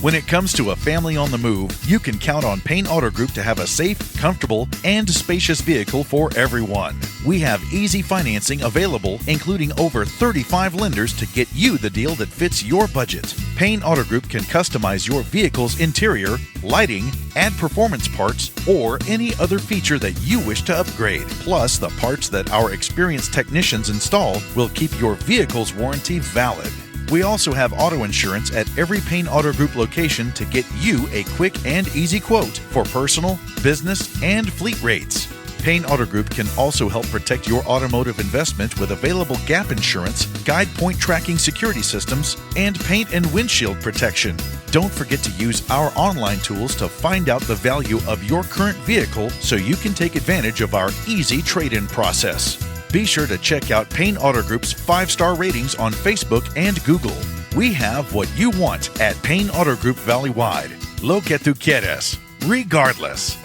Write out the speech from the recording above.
When it comes to a family on the move, you can count on Payne Auto Group to have a safe, comfortable, and spacious vehicle for everyone. We have easy financing available, including over 35 lenders to get you the deal that fits your budget. Payne Auto Group can customize your vehicle's interior, lighting, add performance parts, or any other feature that you wish to upgrade. Plus, the parts that our experienced technicians install will keep your vehicle's warranty valid. We also have auto insurance at every Payne Auto Group location to get you a quick and easy quote for personal, business, and fleet rates. Payne Auto Group can also help protect your automotive investment with available gap insurance, guide point tracking security systems, and paint and windshield protection. Don't forget to use our online tools to find out the value of your current vehicle so you can take advantage of our easy trade-in process. Be sure to check out Payne Auto Group's 5-star ratings on Facebook and Google. We have what you want at Payne Auto Group Valley-wide. Lo que tú quieres, regardless.